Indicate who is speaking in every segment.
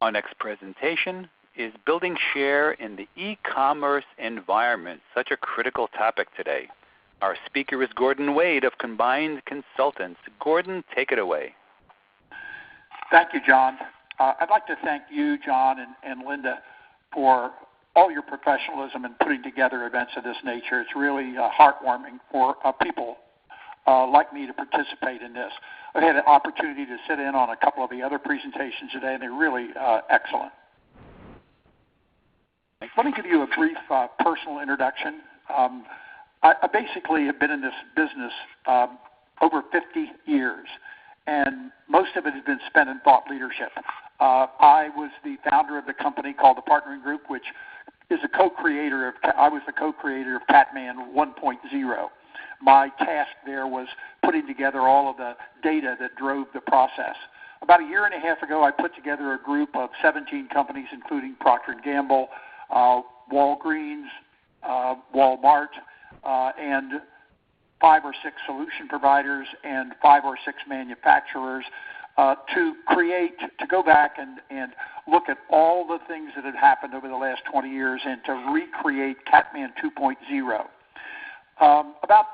Speaker 1: Our next presentation is Building Share in the E-Commerce Environment, such a critical topic today. Our speaker is Gordon Wade of Combined Consultants. Gordon, take it away.
Speaker 2: Thank you, John. I'd like to thank you, John, and Linda, for all your professionalism in putting together events of this nature. It's really heartwarming for people like me to participate in this. I've had an opportunity to sit in on a couple of the other presentations today, and they're really excellent. Let me give you a brief personal introduction. I basically have been in this business over 50 years, and most of it has been spent in thought leadership. I was the founder of the company called the Partnering Group, which is I was the co-creator of Catman 1.0. My task there was putting together all of the data that drove the process. About a year and a half ago, I put together a group of 17 companies, including Procter & Gamble, Walgreens, Walmart, and 5 or 6 solution providers and 5 or 6 manufacturers to go back and look at all the things that had happened over the last 20 years and to recreate Catman 2.0. About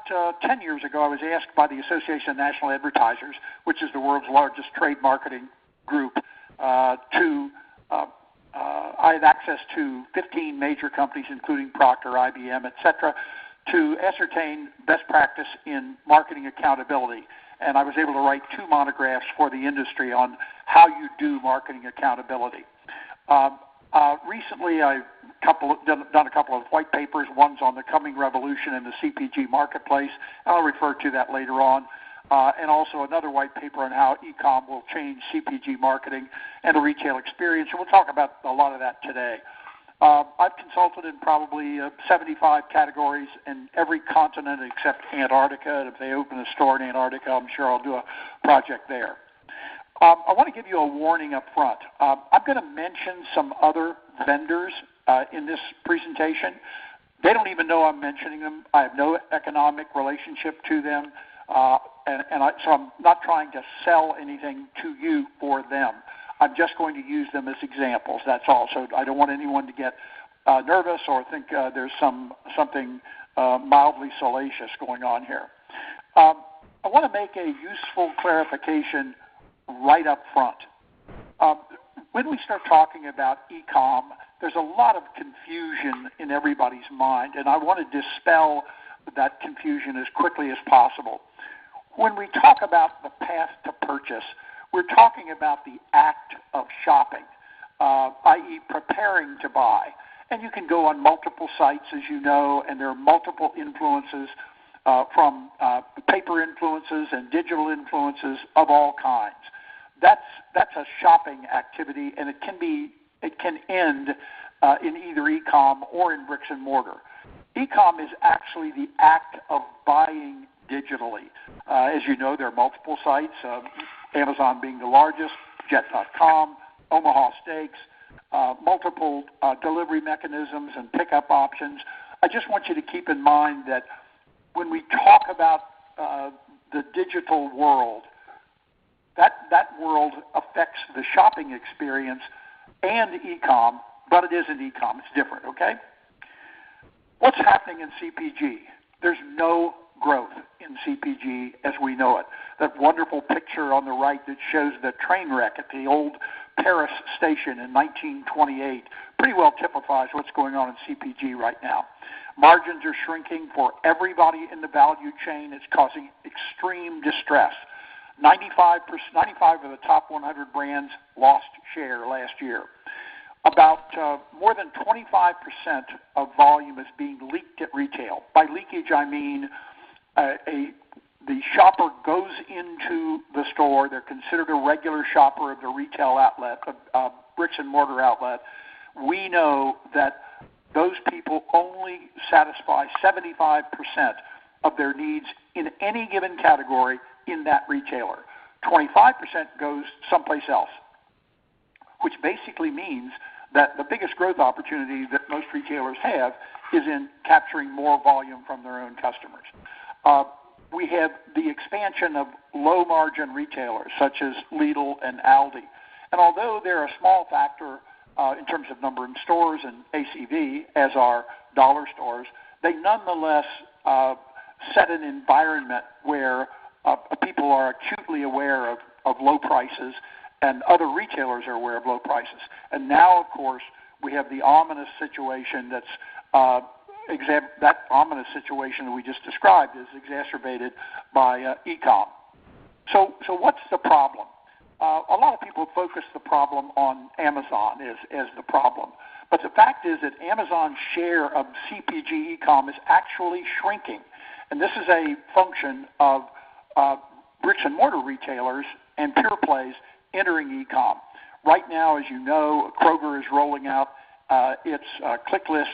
Speaker 2: 10 years ago, I was asked by the Association of National Advertisers, which is the world's largest trade marketing group, I had access to 15 major companies, including Procter, IBM, et cetera, to ascertain best practice in marketing accountability. And I was able to write 2 monographs for the industry on how you do marketing accountability. Recently, I've done a couple of white papers. One's on the coming revolution in the CPG marketplace. I'll refer to that later on. And also another white paper on how e-com will change CPG marketing and the retail experience. And we'll talk about a lot of that today. I've consulted in probably 75 categories in every continent except Antarctica. And if they open a store in Antarctica, I'm sure I'll do a project there. I want to give you a warning up front. I'm going to mention some other vendors in this presentation. They don't even know I'm mentioning them. I have no economic relationship to them, so I'm not trying to sell anything to you for them. I'm just going to use them as examples, that's all. So I don't want anyone to get nervous or think there's something mildly salacious going on here. I want to make a useful clarification right up front. When we start talking about e-com, there's a lot of confusion in everybody's mind, and I want to dispel that confusion as quickly as possible. When we talk about the path to purchase, we're talking about the act of shopping, i.e. preparing to buy. And you can go on multiple sites, as you know, and there are multiple influences from paper influences and digital influences of all kinds. That's a shopping activity, and it can end in either e-com or in bricks and mortar. E-com is actually the act of buying digitally. As you know, there are multiple sites, Amazon being the largest, Jet.com, Omaha Steaks, multiple delivery mechanisms and pickup options. I just want you to keep in mind that when we talk about the digital world, that world affects the shopping experience and e-com, but it isn't e-com. It's different, okay? What's happening in CPG? There's no growth in CPG as we know it. That wonderful picture on the right that shows the train wreck at the old Paris station in 1928 pretty well typifies what's going on in CPG right now. Margins are shrinking for everybody in the value chain. It's causing extreme distress. 95 of the top 100 brands lost share last year. About more than 25% of volume is being leaked at retail. By leakage, I mean the shopper goes into the store. They're considered a regular shopper of the retail outlet, bricks and mortar outlet. We know that those people only satisfy 75% of their needs in any given category in that retailer. 25% goes someplace else, which basically means that the biggest growth opportunity that most retailers have is in capturing more volume from their own customers. We have the expansion of low-margin retailers such as Lidl and Aldi, And although they're a small factor in terms of number of stores and ACV, as are dollar stores, they nonetheless set an environment where people are acutely aware of low prices, and other retailers are aware of low prices. And now, of course, we have the ominous situation that ominous situation that we just described is exacerbated by e-com. So what's the problem? A lot of people focus the problem on Amazon as the problem. But the fact is that Amazon's share of CPG e-com is actually shrinking. And this is a function of bricks and mortar retailers and pure plays entering e-com. Right now, as you know, Kroger is rolling out its click list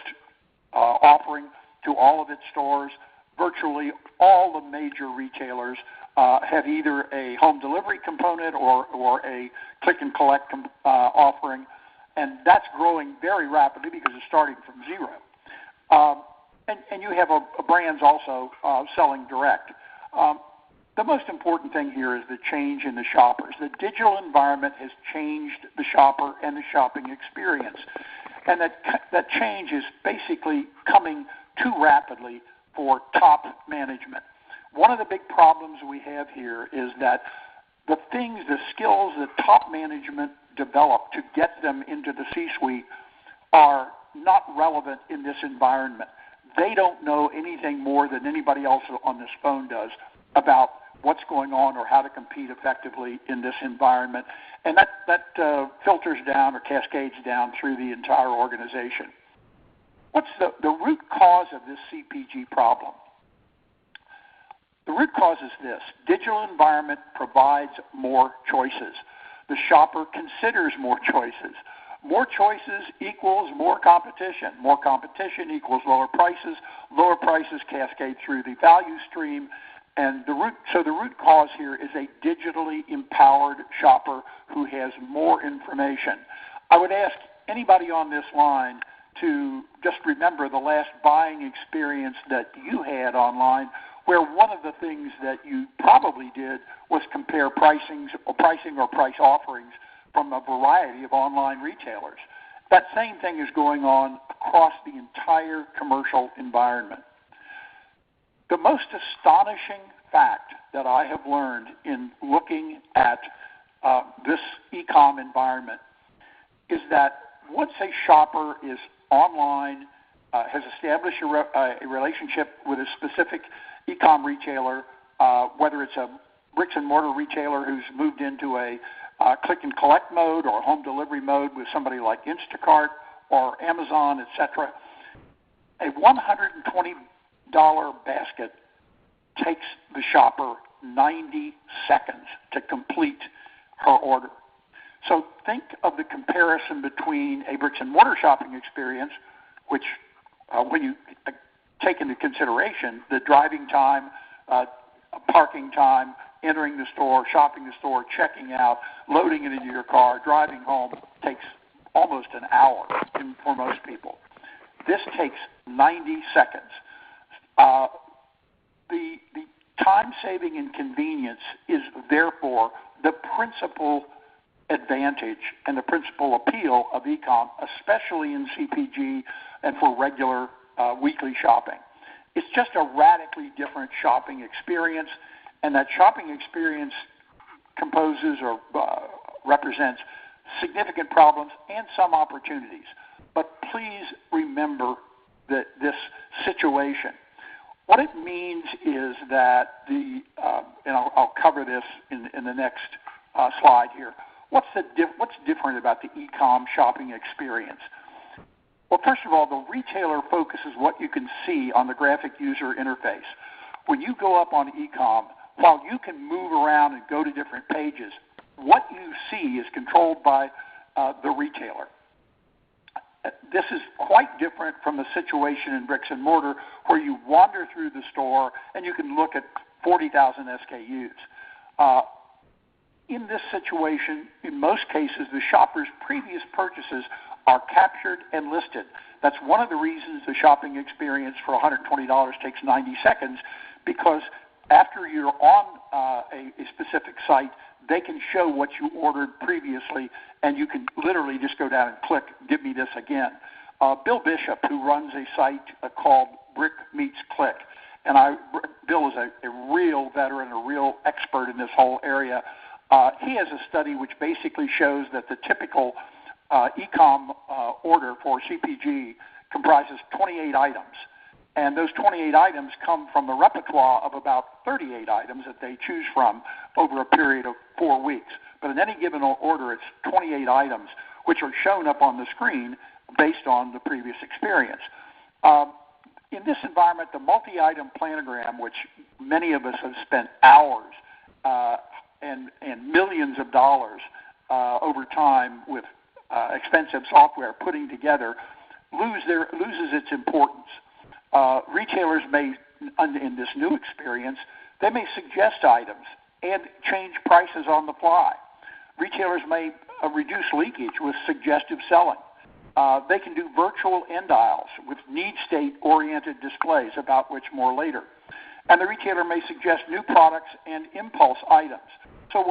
Speaker 2: offering to all of its stores. Virtually all the major retailers have either a home delivery component or a click and collect offering, and that's growing very rapidly because it's starting from zero. And you have brands also selling direct. The most important thing here is the change in the shoppers. The digital environment has changed the shopper and the shopping experience. And that change is basically coming too rapidly for top management. One of the big problems we have here is that the skills that top management develop to get them into the C-suite are not relevant in this environment. They don't know anything more than anybody else on this phone does about what's going on or how to compete effectively in this environment. And that filters down or cascades down through the entire organization. What's the root cause of this CPG problem? The root cause is this. Digital environment provides more choices. The shopper considers more choices. More choices equals more competition. More competition equals lower prices. Lower prices cascade through the value stream. And the root cause here is a digitally empowered shopper who has more information. I would ask anybody on this line to just remember the last buying experience that you had online, where one of the things that you probably did was compare pricing or price offerings from a variety of online retailers. That same thing is going on across the entire commercial environment. The most astonishing fact that I have learned in looking at this e-com environment is that once a shopper is online, has established a relationship with a specific e-com retailer, whether it's a bricks and mortar retailer who's moved into a click and collect mode or home delivery mode with somebody like Instacart or Amazon, etc., a $120 basket takes the shopper 90 seconds to complete her order. So think of the comparison between a bricks and mortar shopping experience, which when you take into consideration the driving time, parking time, entering the store, shopping the store, checking out, loading it into your car, driving home, takes almost an hour for most people. This takes 90 seconds. The time saving and convenience is therefore the principal advantage and the principal appeal of e-com, especially in CPG and for regular weekly shopping. It's just a radically different shopping experience, and that shopping experience composes or represents significant problems and some opportunities. But please remember that this situation. What it means is that and I'll cover this in the next slide here. What's different about the e-com shopping experience? Well, first of all, the retailer focuses what you can see on the graphic user interface. When you go up on e-com, while you can move around and go to different pages, what you see is controlled by the retailer. This is quite different from the situation in bricks and mortar where you wander through the store and you can look at 40,000 SKUs. In this situation, in most cases, the shopper's previous purchases are captured and listed. That's one of the reasons the shopping experience for $120 takes 90 seconds, because after you're on a specific site, they can show what you ordered previously, and you can literally just go down and click, give me this again. Bill Bishop, who runs a site called Brick Meets Click, and Bill is a real veteran, a real expert in this whole area. He has a study which basically shows that the typical e-com order for CPG comprises 28 items. And those 28 items come from a repertoire of about 38 items that they choose from over a period of 4 weeks. But in any given order, it's 28 items, which are shown up on the screen based on the previous experience. In this environment, the multi-item planogram, which many of us have spent hours and millions of dollars over time with expensive software putting together, loses its importance. Retailers may, in this new experience, they may suggest items and change prices on the fly. Retailers may reduce leakage with suggestive selling. They can do virtual end aisles with need state-oriented displays, about which more later. And the retailer may suggest new products and impulse items. So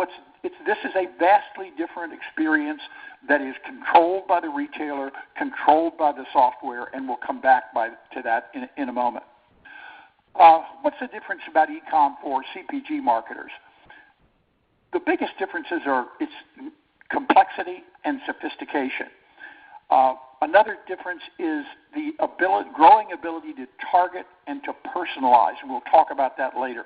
Speaker 2: this is a vastly different experience that is controlled by the retailer, controlled by the software, and we'll come back to that in a moment. What's the difference about e-com for CPG marketers? The biggest differences are its complexity and sophistication. Another difference is the growing ability to target and to personalize, and we'll talk about that later.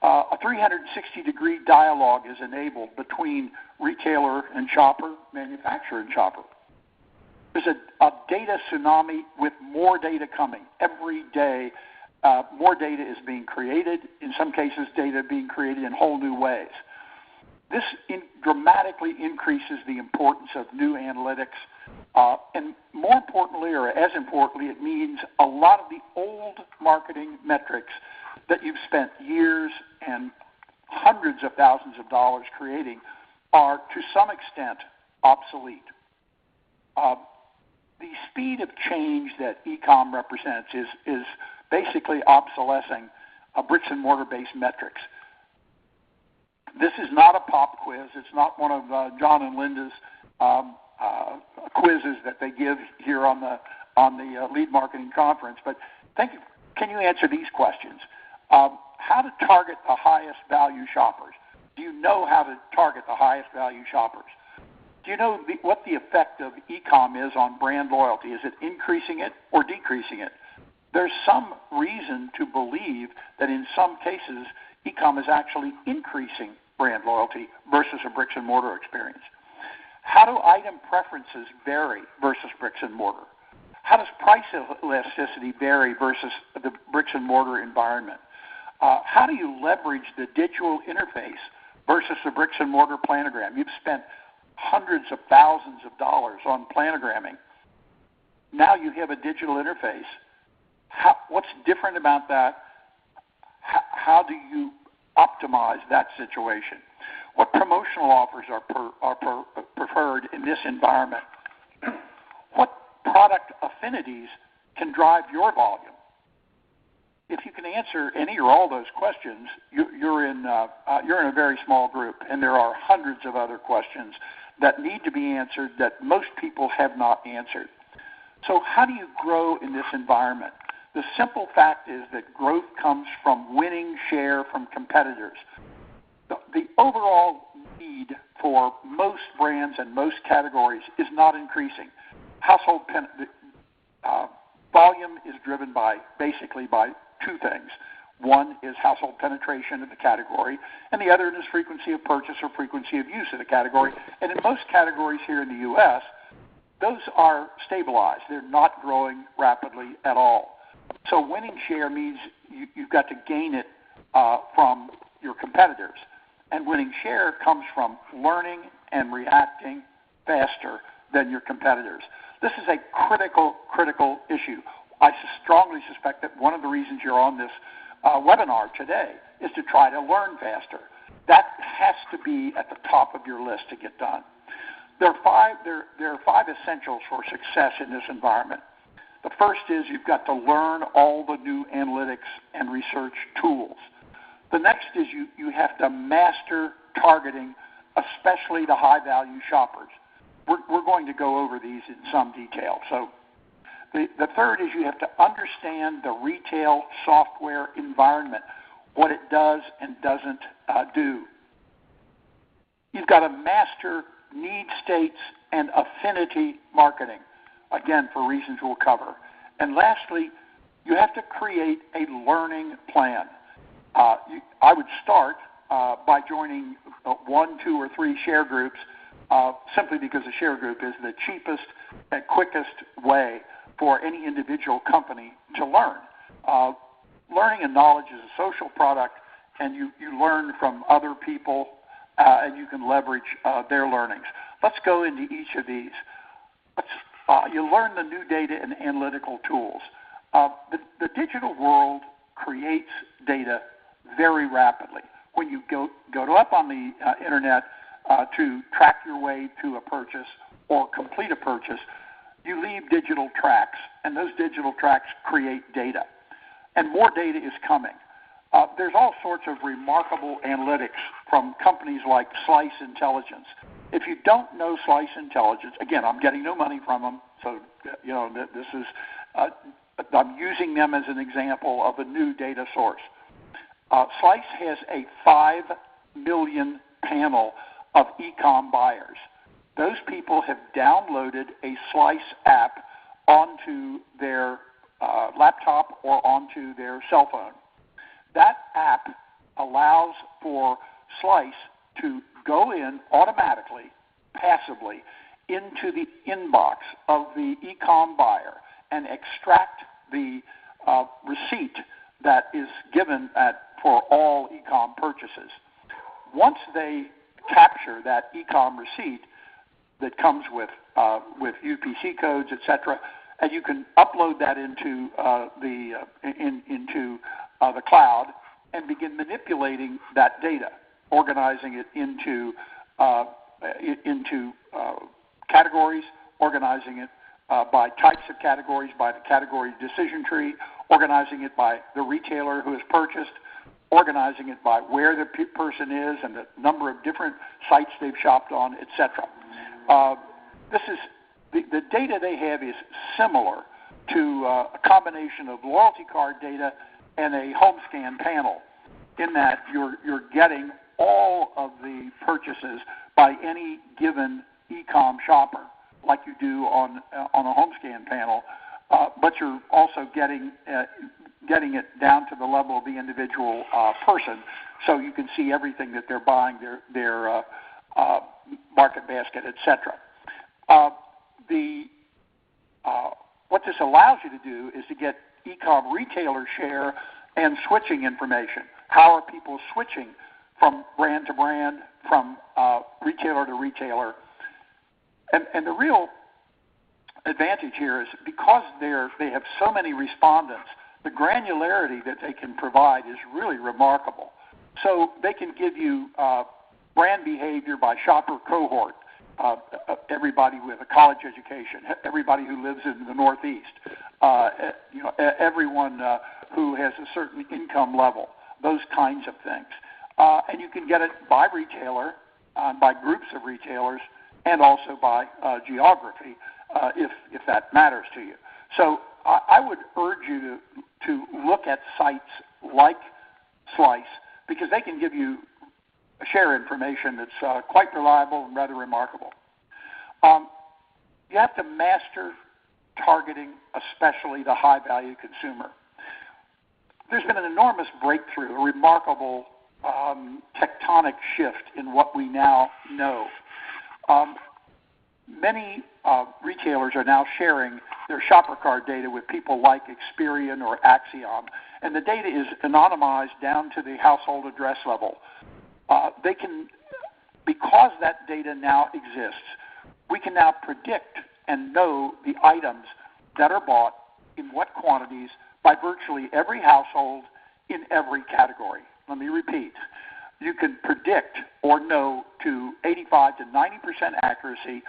Speaker 2: A 360-degree dialogue is enabled between retailer and shopper, manufacturer and shopper. There's a data tsunami with more data coming. Every day, more data is being created, in some cases data being created in whole new ways. This dramatically increases the importance of new analytics, and more importantly, or as importantly, it means a lot of the old marketing metrics that you've spent years and hundreds of thousands of dollars creating are, to some extent, obsolete. The speed of change that e-com represents is basically obsolescing bricks and mortar-based metrics. This is not a pop quiz. It's not one of John and Linda's quizzes that they give here on the Lead Marketing Conference. But can you answer these questions? How to target the highest value shoppers? Do you know how to target the highest value shoppers? Do you know what the effect of e-com is on brand loyalty? Is it increasing it or decreasing it? There's some reason to believe that in some cases e-com is actually increasing brand loyalty versus a bricks and mortar experience. How do item preferences vary versus bricks and mortar? How does price elasticity vary versus the bricks and mortar environment? How do you leverage the digital interface versus the bricks and mortar planogram? You've spent hundreds of thousands of dollars on planogramming. Now you have a digital interface. What's different about that? How do you optimize that situation? What promotional offers are preferred in this environment? What product affinities can drive your volume? If you can answer any or all those questions, you're in a very small group, and there are hundreds of other questions that need to be answered that most people have not answered. So how do you grow in this environment? The simple fact is that growth comes from winning share from competitors. The overall need for most brands and most categories is not increasing. Household volume is driven basically by two things. One is household penetration of the category, and the other is frequency of purchase or frequency of use of the category. And in most categories here in the U.S., those are stabilized. They're not growing rapidly at all. So winning share means you've got to gain it from your competitors. And winning share comes from learning and reacting faster than your competitors. This is a critical issue. I strongly suspect that one of the reasons you're on this webinar today is to try to learn faster. That has to be at the top of your list to get done. There are five essentials for success in this environment. The first is you've got to learn all the new analytics and research tools. The next is you have to master targeting, especially the high-value shoppers. We're going to go over these in some detail. So the third is you have to understand the retail software environment, what it does and doesn't do. You've got to master need states and affinity marketing, again, for reasons we'll cover. And lastly, you have to create a learning plan. I would start by joining 1, 2, or 3 share groups, simply because a share group is the cheapest and quickest way for any individual company to learn. Learning and knowledge is a social product, and you learn from other people, and you can leverage their learnings. Let's go into each of these. You learn the new data and analytical tools. The digital world creates data very rapidly. When you go up on the internet to track your way to a purchase or complete a purchase, you leave digital tracks, and those digital tracks create data. And more data is coming. There's all sorts of remarkable analytics from companies like Slice Intelligence. If you don't know Slice Intelligence, again, I'm getting no money from them, so this is I'm using them as an example of a new data source. Slice has a 5 million panel of e-com buyers. Those people have downloaded a Slice app onto their laptop or onto their cell phone. That app allows for Slice to go in automatically, passively, into the inbox of the e-com buyer and extract the receipt that is given for all e-com purchases. Once they capture that e-com receipt that comes with UPC codes, etc., and you can upload that into the cloud and begin manipulating that data, organizing it into categories, organizing it by types of categories, by the category decision tree, organizing it by the retailer who has purchased, organizing it by where the person is and the number of different sites they've shopped on, etc. This is the data they have is similar to a combination of loyalty card data and a home scan panel, in that you're getting all of the purchases by any given e-com shopper, like you do on a home scan panel, but you're also getting it down to the level of the individual person, so you can see everything that they're buying, their market basket, etc. What this allows you to do is to get e-com retailer share and switching information. How are people switching from brand to brand, from retailer to retailer? And the real advantage here is because they have so many respondents, the granularity that they can provide is really remarkable. So they can give you brand behavior by shopper cohort, everybody with a college education, everybody who lives in the Northeast, everyone who has a certain income level, those kinds of things. And you can get it by retailer, by groups of retailers, and also by geography, if that matters to you. So I would urge you to look at sites like Slice, because they can give you share information that's quite reliable and rather remarkable. You have to master targeting, especially the high-value consumer. There's been an enormous breakthrough, a remarkable tectonic shift in what we now know. Many retailers are now sharing their shopper card data with people like Experian or Axiom, and the data is anonymized down to the household address level. They can, because that data now exists, we can now predict and know the items that are bought in what quantities by virtually every household in every category. Let me repeat. You can predict or know to 85 to 90% accuracy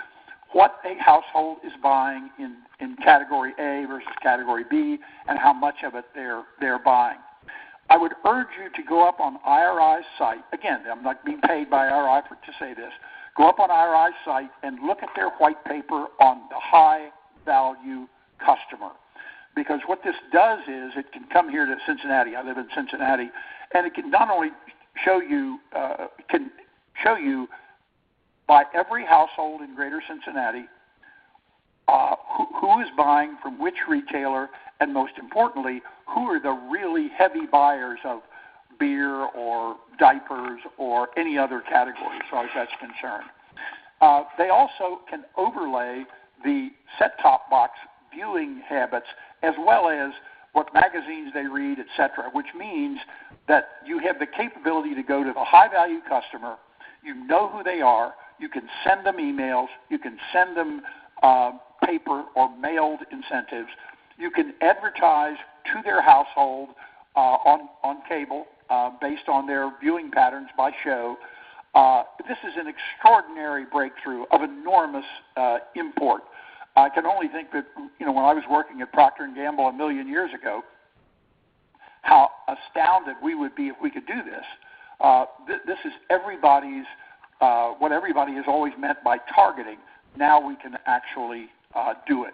Speaker 2: what a household is buying in category A versus category B and how much of it they're buying. I would urge you to go up on IRI's site. Again, I'm not being paid by IRI to say this. Go up on IRI's site and look at their white paper on the high-value customer. Because what this does is it can come here to Cincinnati. I live in Cincinnati, and it can not only show you by every household in Greater Cincinnati who is buying from which retailer, and most importantly, who are the really heavy buyers of beer or diapers or any other category as far as that's concerned. They also can overlay the set-top box viewing habits as well as what magazines they read, etc., which means that you have the capability to go to the high-value customer. You know who they are. You can send them emails. You can send them paper or mailed incentives. You can advertise to their household on cable based on their viewing patterns by show. This is an extraordinary breakthrough of enormous import. I can only think that, when I was working at Procter & Gamble a million years ago, how astounded we would be if we could do this. This is everybody's, what everybody has always meant by targeting. Now we can actually do it.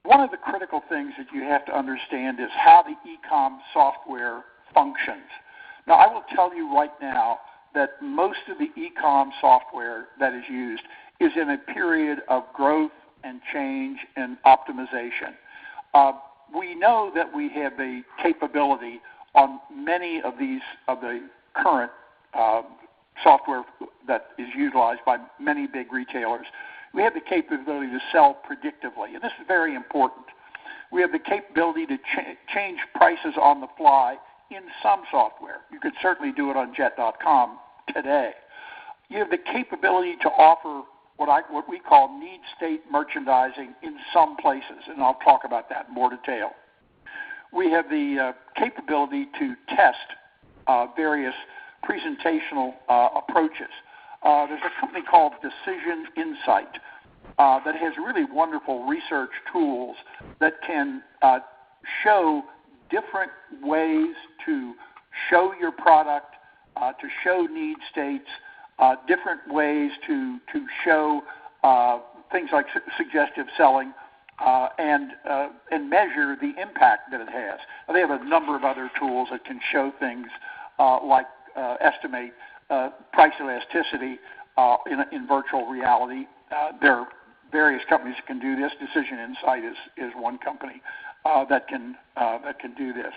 Speaker 2: One of the critical things that you have to understand is how the e-com software functions. Now, I will tell you right now that most of the e-com software that is used is in a period of growth and change and optimization. We know that we have the capability on many of the current software that is utilized by many big retailers. We have the capability to sell predictively, and this is very important. We have the capability to change prices on the fly in some software. You could certainly do it on Jet.com today. You have the capability to offer what we call need state merchandising in some places, and I'll talk about that in more detail. We have the capability to test various presentational approaches. There's a company called Decision Insight that has really wonderful research tools that can show different ways to show your product, to show need states, different ways to show things like suggestive selling, and measure the impact that it has. They have a number of other tools that can show things like estimate price elasticity in virtual reality. There are various companies that can do this. Decision Insight is one company that can do this.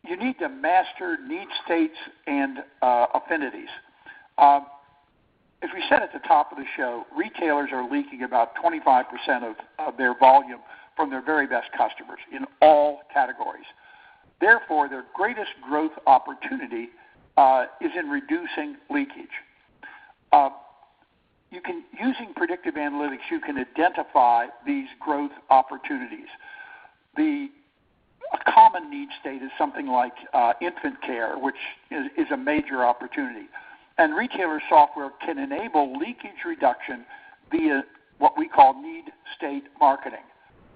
Speaker 2: You need to master need states and affinities. As we said at the top of the show, retailers are leaking about 25% of their volume from their very best customers in all categories. Therefore, their greatest growth opportunity is in reducing leakage. Using predictive analytics, you can identify these growth opportunities. A common need state is something like infant care, which is a major opportunity. And retailer software can enable leakage reduction via what we call need state marketing.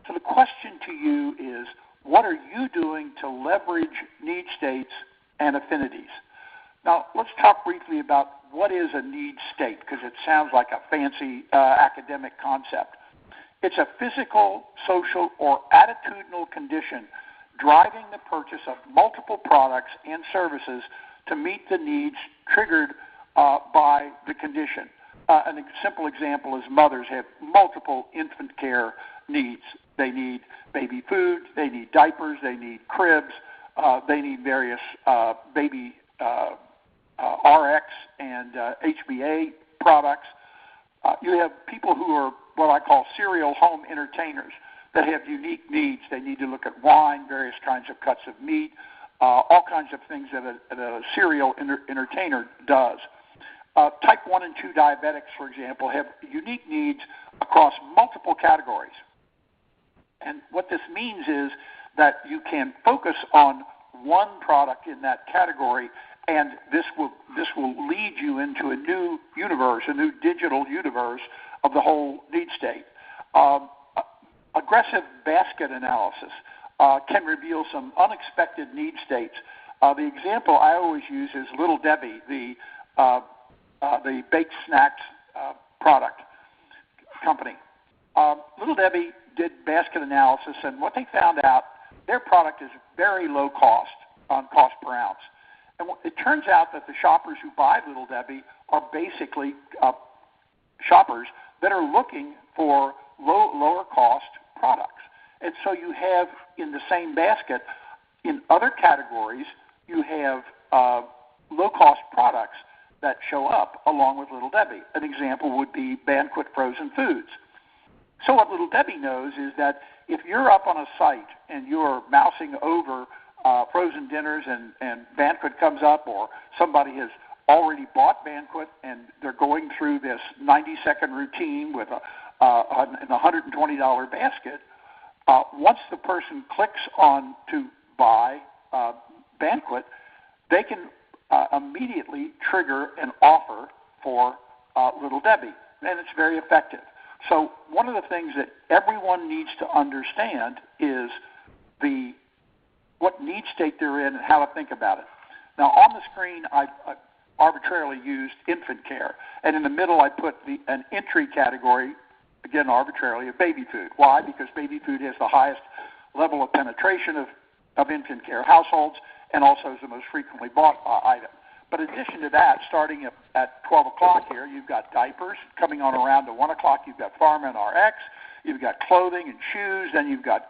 Speaker 2: So the question to you is, what are you doing to leverage need states and affinities? Now, let's talk briefly about what is a need state, because it sounds like a fancy academic concept. It's a physical, social, or attitudinal condition driving the purchase of multiple products and services to meet the needs triggered by the condition. A simple example is mothers have multiple infant care needs. They need baby food, they need diapers, they need cribs, they need various baby RX and HBA products. You have people who are what I call serial home entertainers that have unique needs. They need to look at wine, various kinds of cuts of meat, all kinds of things that a serial entertainer does. Type 1 and 2 diabetics, for example, have unique needs across multiple categories. And what this means is that you can focus on one product in that category, and this will lead you into a new universe, a new digital universe of the whole need state. aggressive basket analysis can reveal some unexpected need states. The example I always use is Little Debbie, the baked snacks product company. Little Debbie did basket analysis, and what they found out, their product is very low cost on cost per ounce. And it turns out that the shoppers who buy Little Debbie are basically shoppers that are looking for lower cost products. And so you have in the same basket, in other categories, you have low cost products that show up along with Little Debbie. An example would be Banquet frozen foods. So what Little Debbie knows is that if you're up on a site and you're mousing over frozen dinners and Banquet comes up, or somebody has already bought Banquet and they're going through this 90-second routine with an $120 basket, once the person clicks on to buy Banquet, they can immediately trigger an offer for Little Debbie, and it's very effective. So one of the things that everyone needs to understand is what need state they're in and how to think about it. Now on the screen, I arbitrarily used infant care, and in the middle I put an entry category, again arbitrarily, of baby food. Why? Because baby food has the highest level of penetration of infant care households and also is the most frequently bought item. But in addition to that, starting at 12 o'clock here, you've got diapers. Coming on around to 1 o'clock, you've got Pharma RX. You've got clothing and shoes. Then you've got,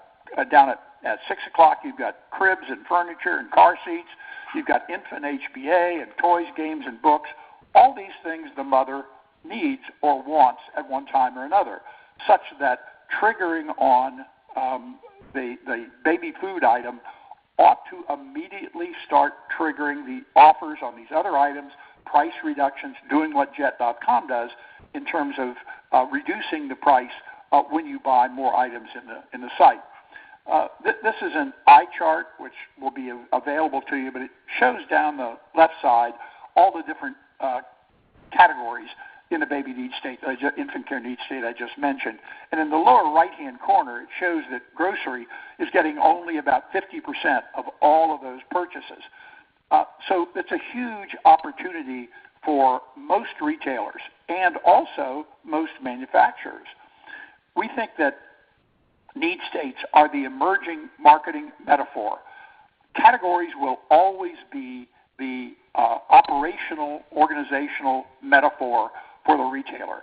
Speaker 2: down at 6 o'clock, you've got cribs and furniture and car seats. You've got infant HBA and toys, games, and books. All these things the mother needs or wants at one time or another, such that triggering on the baby food item ought to immediately start triggering the offers on these other items, price reductions, doing what Jet.com does in terms of reducing the price when you buy more items in the site. This is an eye chart which will be available to you, but it shows down the left side all the different categories in the baby need state, infant care need state I just mentioned. And in the lower right-hand corner, it shows that grocery is getting only about 50% of all of those purchases. So it's a huge opportunity for most retailers and also most manufacturers. We think that need states are the emerging marketing metaphor. Categories will always be the operational, organizational metaphor for the retailer.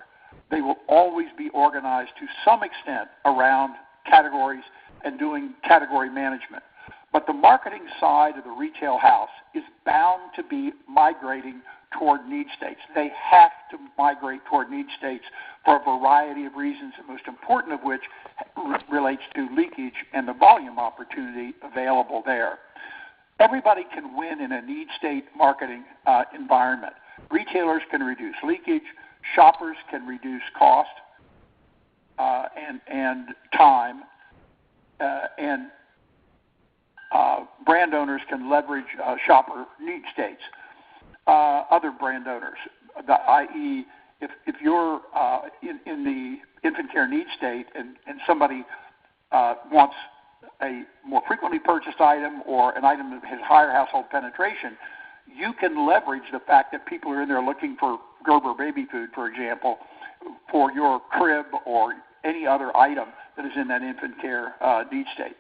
Speaker 2: They will always be organized to some extent around categories and doing category management. But the marketing side of the retail house is bound to be migrating toward need states. They have to migrate toward need states for a variety of reasons, the most important of which relates to leakage and the volume opportunity available there. Everybody can win in a need state marketing environment. Retailers can reduce leakage. Shoppers can reduce cost and time, and brand owners can leverage shopper need states. Other brand owners, i.e., if you're in the infant care need state and somebody wants a more frequently purchased item or an item that has higher household penetration, you can leverage the fact that people are in there looking for Gerber baby food, for example, for your crib or any other item that is in that infant care need state.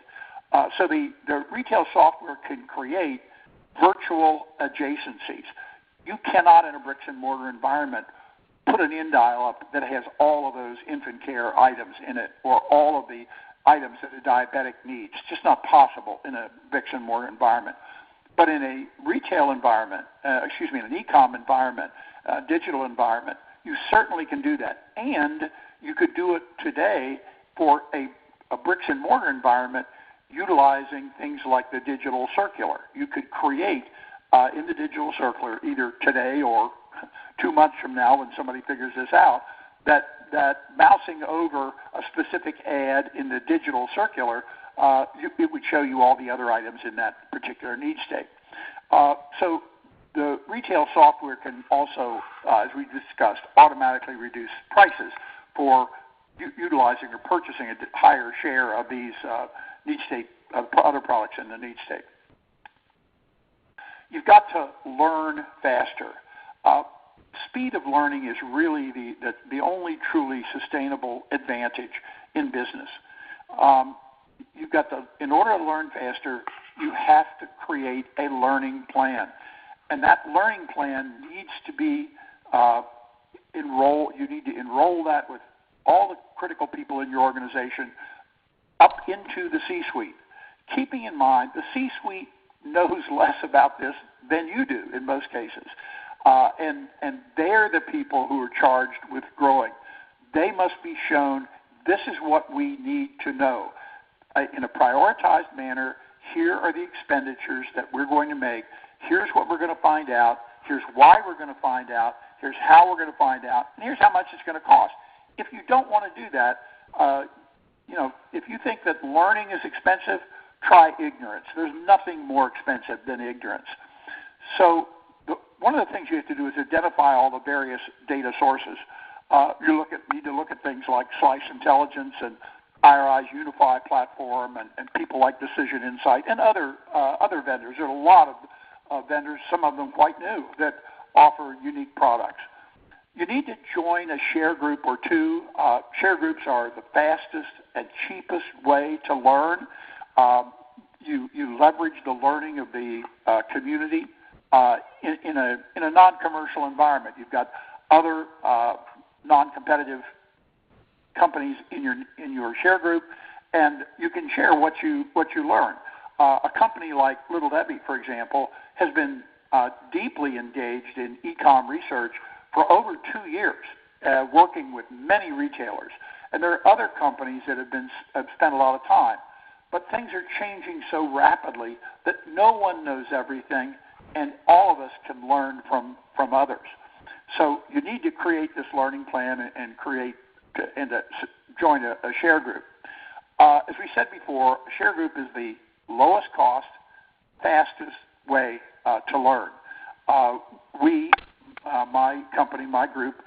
Speaker 2: So the retail software can create virtual adjacencies. You cannot, in a bricks and mortar environment, put an in dial up that has all of those infant care items in it or all of the items that a diabetic needs. It's just not possible in a bricks and mortar environment. But in a retail environment, in an e-com environment, digital environment, you certainly can do that. And you could do it today for a bricks and mortar environment utilizing things like the digital circular. You could create in the digital circular, either today or 2 months from now when somebody figures this out, that mousing over a specific ad in the digital circular, it would show you all the other items in that particular need state. So the retail software can also, as we discussed, automatically reduce prices for utilizing or purchasing a higher share of these need state other products in the need state. You've got to learn faster. Speed of learning is really the only truly sustainable advantage in business. In order to learn faster, you have to create a learning plan. And that learning plan needs to be you need to enroll that with all the critical people in your organization up into the C-suite. Keeping in mind, the C-suite knows less about this than you do in most cases. And they're the people who are charged with growing. They must be shown this is what we need to know. In a prioritized manner, here are the expenditures that we're going to make. Here's what we're going to find out. Here's why we're going to find out. Here's how we're going to find out. And here's how much it's going to cost. If you don't want to do that, if you think that learning is expensive, try ignorance. There's nothing more expensive than ignorance. So one of the things you have to do is identify all the various data sources. You need to look at things like Slice Intelligence and IRI's Unify platform and people like Decision Insight and other vendors. There are a lot of vendors, some of them quite new, that offer unique products. You need to join a share group or two. Share groups are the fastest and cheapest way to learn. You leverage the learning of the community in a non-commercial environment. You've got other non-competitive companies in your share group, and you can share what you learn. A company like Little Debbie, for example, has been deeply engaged in e-com research for over 2 years, working with many retailers. And there are other companies that have spent a lot of time. But things are changing so rapidly that no one knows everything, and all of us can learn from others. So you need to create this learning plan and join a share group. As we said before, a share group is the lowest cost, fastest way to learn. My company, my group,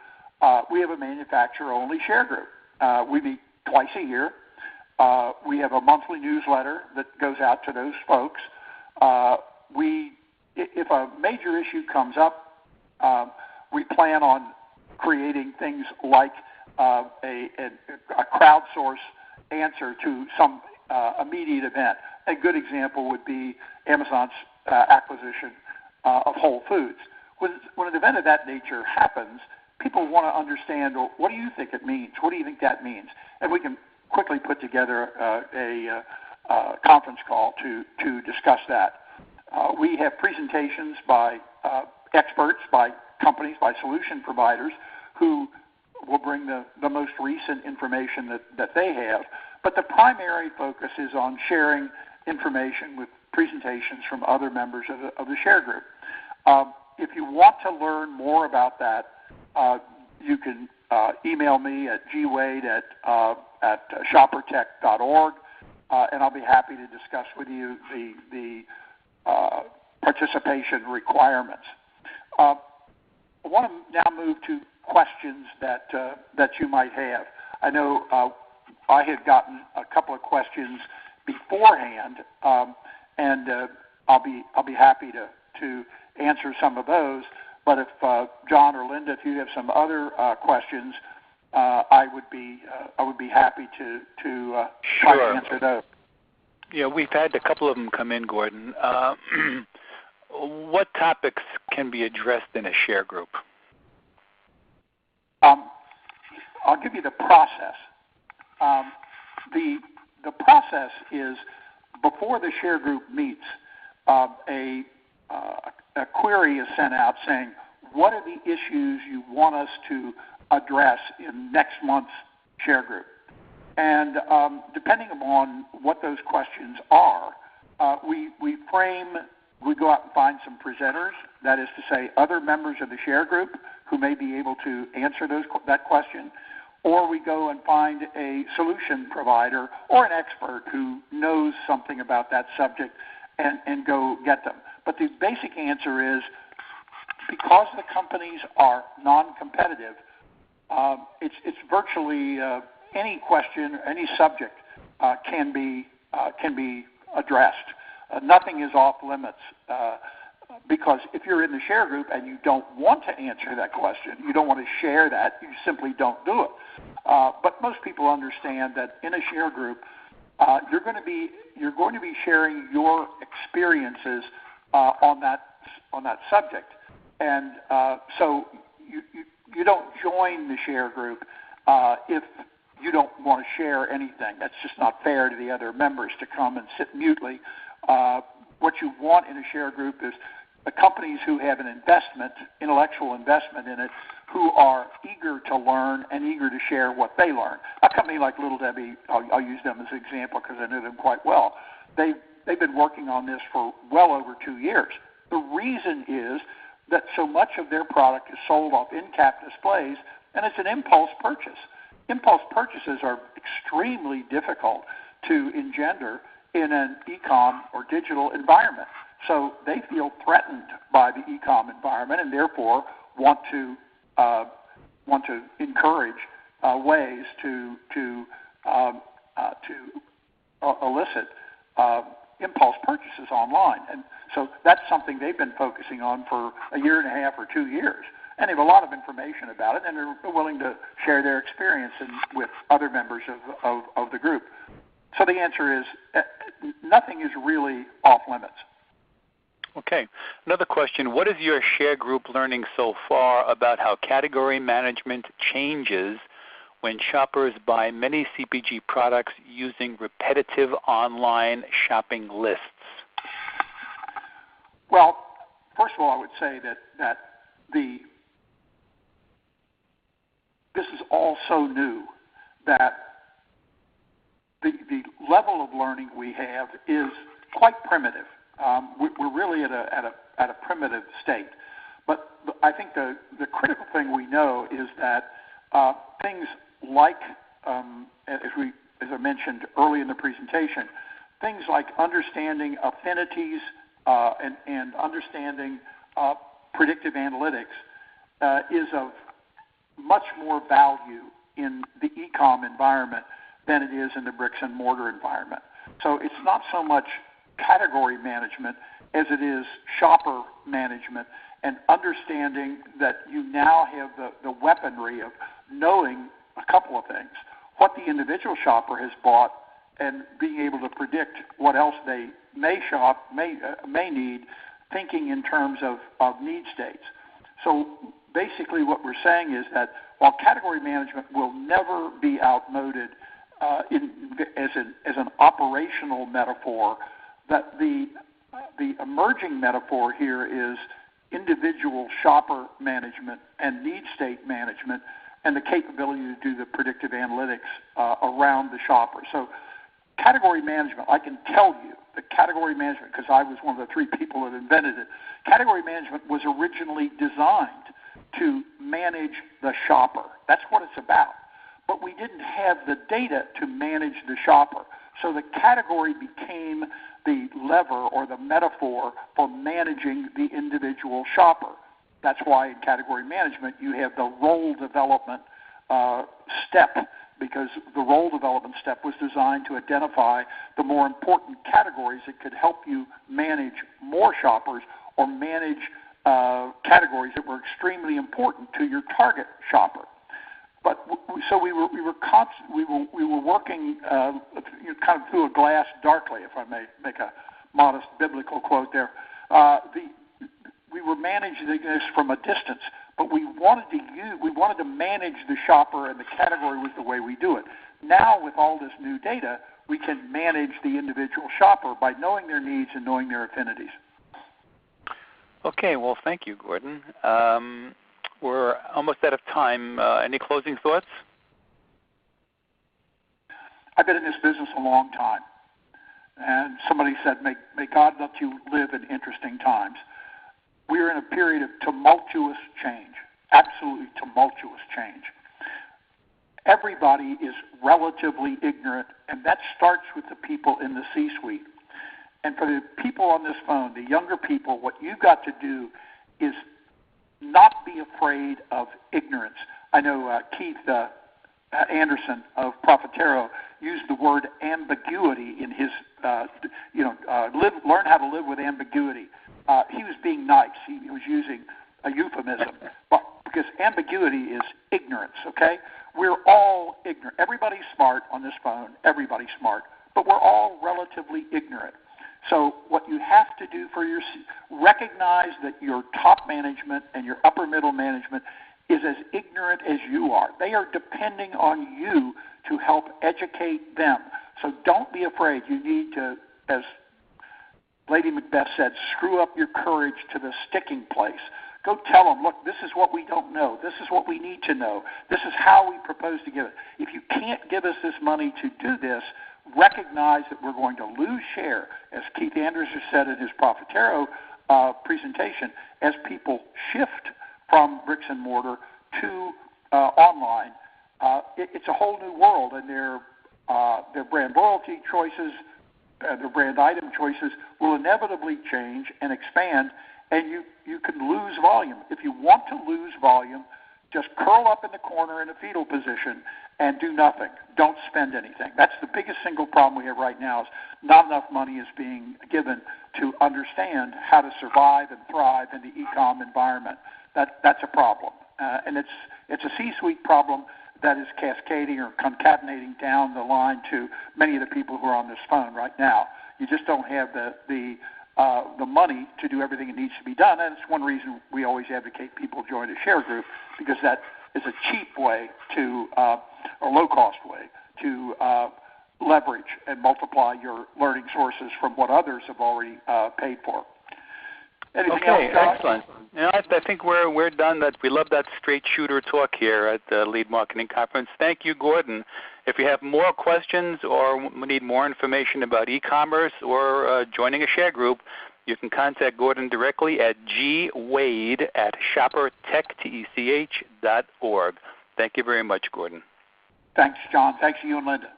Speaker 2: we have a manufacturer-only share group. We meet twice a year. We have a monthly newsletter that goes out to those folks. If a major issue comes up, we plan on creating things like a crowdsource answer to some immediate event. A good example would be Amazon's acquisition of Whole Foods. When an event of that nature happens, people want to understand, well, what do you think it means? What do you think that means? And we can quickly put together a conference call to discuss that. We have presentations by experts, by companies, by solution providers who will bring the most recent information that they have. But the primary focus is on sharing information with presentations from other members of the share group. If you want to learn more about that, you can email me at gwade@shoppertech.org, and I'll be happy to discuss with you the participation requirements. I want to now move to questions that you might have. I know I had gotten a couple of questions beforehand, and I'll be happy to answer some of those. But if John or Linda, if you have some other questions, I would be happy to try to answer those.
Speaker 1: Yeah, we've had a couple of them come in, Gordon. What topics can be addressed in a share group?
Speaker 2: I'll give you the process. The process is before the share group meets, a query is sent out saying, what are the issues you want us to address in next month's share group? And depending upon what those questions are, we go out and find some presenters, that is to say other members of the share group who may be able to answer that question, or we go and find a solution provider or an expert who knows something about that subject and go get them. But the basic answer is, because the companies are non-competitive, it's virtually any question, any subject can be addressed. Nothing is off limits. Because if you're in the share group and you don't want to answer that question, you don't want to share that, you simply don't do it. But most people understand that in a share group, you're going to be sharing your experiences on that subject, and so you don't join the share group if you don't want to share anything. That's just not fair to the other members to come and sit mutely. What you want in a share group is the companies who have an intellectual investment in it, who are eager to learn and eager to share what they learn. A company like Little Debbie, I'll use them as an example because I know them quite well. They've been working on this for well over 2 years. The reason is that so much of their product is sold off in-cap displays, and it's an impulse purchase. Impulse purchases are extremely difficult to engender in an e-com or digital environment. So they feel threatened by the e-com environment and therefore want to encourage ways to elicit impulse purchases online. And so that's something they've been focusing on for a year and a half or 2 years. And they have a lot of information about it, and they're willing to share their experience with other members of the group. So the answer is nothing is really off limits.
Speaker 1: Okay. Another question. What is your share group learning so far about how category management changes when shoppers buy many CPG products using repetitive online shopping lists?
Speaker 2: Well, first of all, I would say that this is all so new that the level of learning we have is quite primitive. We're really at a primitive state. But I think the critical thing we know is that things like, as I mentioned early in the presentation, things like understanding affinities and understanding predictive analytics is of much more value in the e-com environment than it is in the bricks and mortar environment. So it's not so much category management as it is shopper management and understanding that you now have the weaponry of knowing a couple of things: what the individual shopper has bought and being able to predict what else they may need, thinking in terms of need states. So basically what we're saying is that while category management will never be outmoded as an operational metaphor, that the emerging metaphor here is individual shopper management and need state management and the capability to do the predictive analytics around the shopper. So category management, I can tell you that category management, because I was one of the 3 people that invented it, category management was originally designed to manage the shopper. That's what it's about. But we didn't have the data to manage the shopper. So the category became the lever or the metaphor for managing the individual shopper. That's why in category management you have the role development step, because the role development step was designed to identify the more important categories that could help you manage more shoppers or manage categories that were extremely important to your target shopper. But so we were working kind of through a glass darkly, if I may make a modest biblical quote there. We were managing this from a distance, but we wanted to manage the shopper, and the category was the way we do it. Now, with all this new data, we can manage the individual shopper by knowing their needs and knowing their affinities.
Speaker 1: Okay, well, thank you, Gordon. We're almost out of time. Any closing thoughts?
Speaker 2: I've been in this business a long time, and somebody said, may God let you live in interesting times. We're in a period of tumultuous change, absolutely tumultuous change. Everybody is relatively ignorant, and that starts with the people in the C-suite. And for the people on this phone, the younger people, what you've got to do is not be afraid of ignorance. I know Keith Anderson of Profitero used the word ambiguity in his, learn how to live with ambiguity. He was being nice. He was using a euphemism, but because ambiguity is ignorance, okay? We're all ignorant. Everybody's smart on this phone. Everybody's smart, but we're all relatively ignorant. So what you have to do recognize that your top management and your upper middle management is as ignorant as you are. They are depending on you to help educate them. So don't be afraid. You need to, as Lady Macbeth said, screw up your courage to the sticking place. Go tell them, look, this is what we don't know. This is what we need to know. This is how we propose to give it. If you can't give us this money to do this, recognize that we're going to lose share, as Keith Anderson said in his Profitero presentation, as people shift from bricks and mortar to online. It's a whole new world, and their brand loyalty choices, their brand item choices will inevitably change and expand, and you can lose volume. If you want to lose volume, just curl up in the corner in a fetal position and do nothing. Don't spend anything. That's the biggest single problem we have right now is not enough money is being given to understand how to survive and thrive in the e-com environment. That's a problem. And it's a C-suite problem that is cascading or concatenating down the line to many of the people who are on this phone right now. You just don't have the money to do everything that needs to be done, and it's one reason we always advocate people join a share group, because that is a cheap way to, or low-cost way to leverage and multiply your learning sources from what others have already paid for. Anything else, Josh?
Speaker 1: Excellent. I think we're done. That we love that straight shooter talk here at the Lead Marketing Conference. Thank you, Gordon. If you have more questions or need more information about e-commerce or joining a share group, you can contact Gordon directly at gwade@shoppertech.org. Thank you very much, Gordon.
Speaker 2: Thanks, John. Thanks to you and Linda.